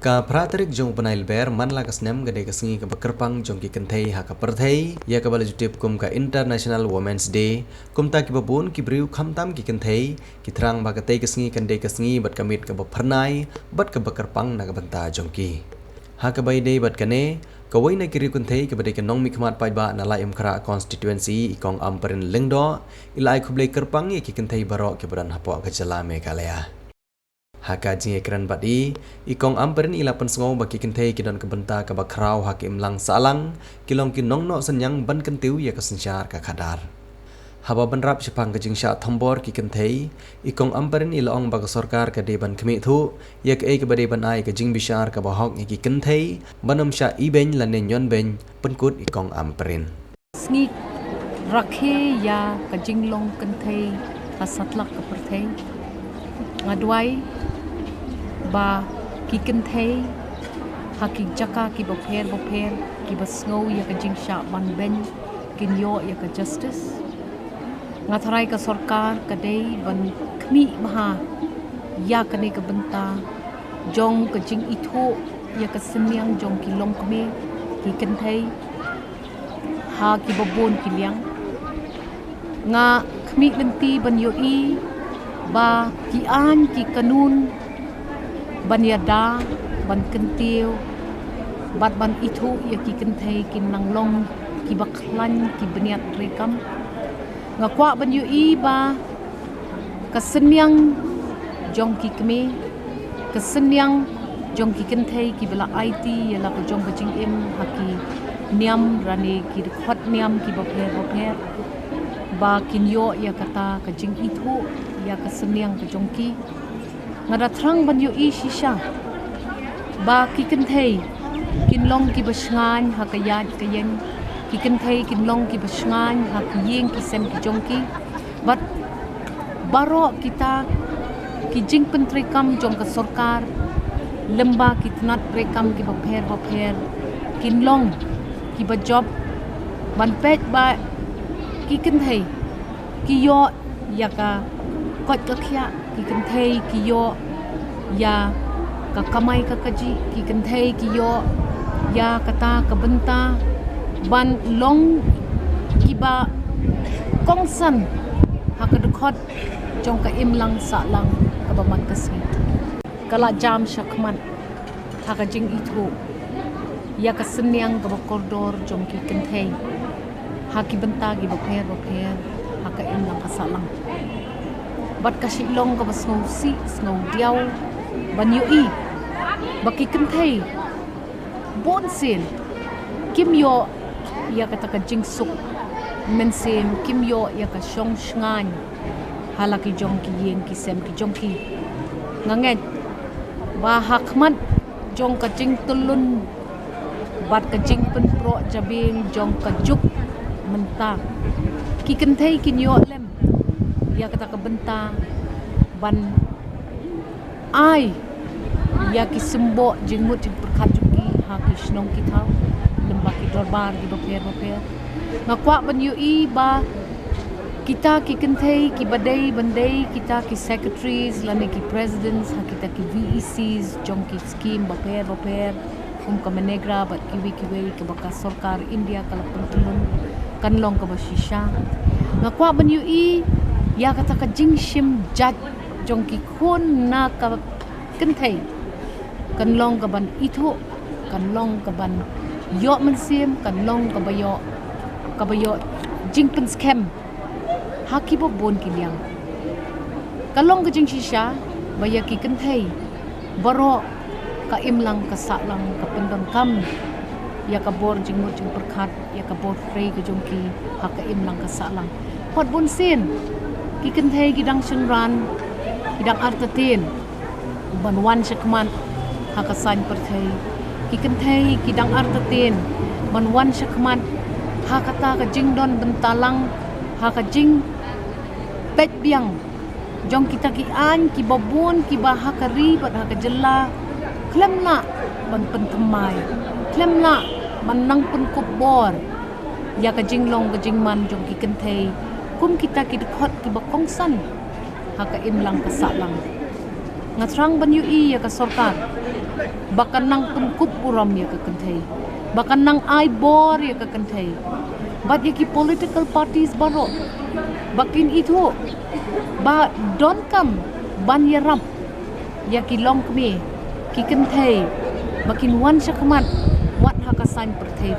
Ka praterik jong penail ber man la kasnem gade kasengi ka bakerpang jong ki kenthei ha ka perthei ya ka bala jutip kum ka International Women's Day kum ta ki babun ki briu khamtam ki kenthei ki thrang ba ka tei kasengi kande kasengi bat kamit ka bapharnai bat ka bakerpang na ka banta jong ki ha ka bai dei bat kane kawai na kiri kenthei ka bade ka nong mikmat pai ba na la imkra constituency ikong amperin lengdo ilai khublei kerpang ye ki kenthei barok ki badan hapo ka jalame kalaya haka jinge kran badi ikong amperin ila pensngau baki kenthei kidon kebenta ka bakrau hakim lang salang kilong kinong no senyang ban kentiu ya kesensyar ka khadar haba banrap sepang ka jingsha thombor ki kenthei ikong amperin ila ong bag sarkar ka deban khmi thu ya ke ka bade ban ai ka jing bishar ka bahok ki kenthei banam sha ibeng la nen yon beng penkut ikong amperin sngi rakhe ya ka jinglong kenthei hasatlak ka perthei ngadwai ba ki kenthei haki jaka ki bopher ki basngau ya ka jingsha ban ben kin yo ya ka justice ngatharai ka sarkar ka dei ban khmi maha ya ka ne ka benta jong ka jing itho ya ka semyang jong ki long kme ki kenthei ha ki bobon ki liang nga khmi lenti ban yo I ba ki an ki kanun ban yada ban kentiu bat ban itu ya ki kenthei kin nanglong ki baklan ki beniat rekam ngakwa ban yu I ba kasenyang jong ki kme kasenyang jong ki kenthei ki bela IT ya la ko jong bajing im haki niam rane ki khot niam ki bopher ba kin yo ya kata ka jing itu ya kasenyang ka jong ki ngada thrang ban yu I shisha ba ki kenthei kinlong ki basngan ha ka yad ka yen ki kenthei kinlong ki basngan ha ki yeng ki sem ki jong ki bat baro kita ki jing pentri kam jong ka sarkar lemba ki tnat rekam ki bopher kinlong ki ba job ban pet ba ki kenthei ki yo ya ka kot ka khya ki kenthei ki yo ya ka kamai ka kaji ki kenthei ki yo ya kata ka benta ban long ki ba kongsan ha ka dekhot jong ka imlang sa lang ka ba man kasi kala jam shakman ha ka jing itu ya ka senyang ka ba koridor jong ki kenthei ha ki benta ki bopher ha ka imlang ka sa lang bat kasi long ka bas ngau si ngau diaw ban yu I baki kenthei bon sin kim yo ya kata ka jingsuk men sin kim yo ya ka shong shngan halaki jong ki yeng ki sem ki jong ki nganget ba hakmat jong ka jing tulun bat ka jing pen pro jabing jong ka juk menta ki kenthei kin yo lem ya kata ka benta ban ai ya ki sembo jingmut jing perkhat juki ha ki snong ki thau lemba ki dorbar ki bopher ngakwa ban yu I ba kita ki kenthei ki badai bandai kita ki secretaries lane ki presidents ha kita ki VECs jong ki scheme bopher ka menegra bat ki wei ke baka sarkar India kala pentulun kanlong ka basisha ngakwa ban yu I ya kata ka jingshim jat jong ki khon na ka kenthei kanlong ka ban itho kanlong ka ban yo man sim kanlong ka bayo jingpen scam haki bo bon ki liang kalong ka jing shisha baya ki kenthei baro ka imlang ka salang ka pendam kam ya ka bor jingmut jing perkhat ya ka bor frei ka jong ki ha ka imlang ka salang hot bon sin ki kenthei gidang sunran gidang artatin ban wan shakman ha ka san perthei ki kenthei gidang artatin ban wan shakman ha kata ka jing don bentalang ha ka jing pet biang jong kita ki an ki babun ki ba ha ka ri bat ha ka jella klemna ban pentemai klemna ban nang pun kubor ya ka jinglong ka jingman jong ki kenthei kum kita ki dekhot ki bakongsan ha ka imlang ka salang ngatrang banyu I ya ka sorkar bakan nang pengkup uram ya ka kentai bakan nang ai bor ya ka kentai bat ya ki political parties baro bakin itu ba don kam ban ya ram ya ki long kmi ki kentai bakin wan syakmat wat hakasan perthai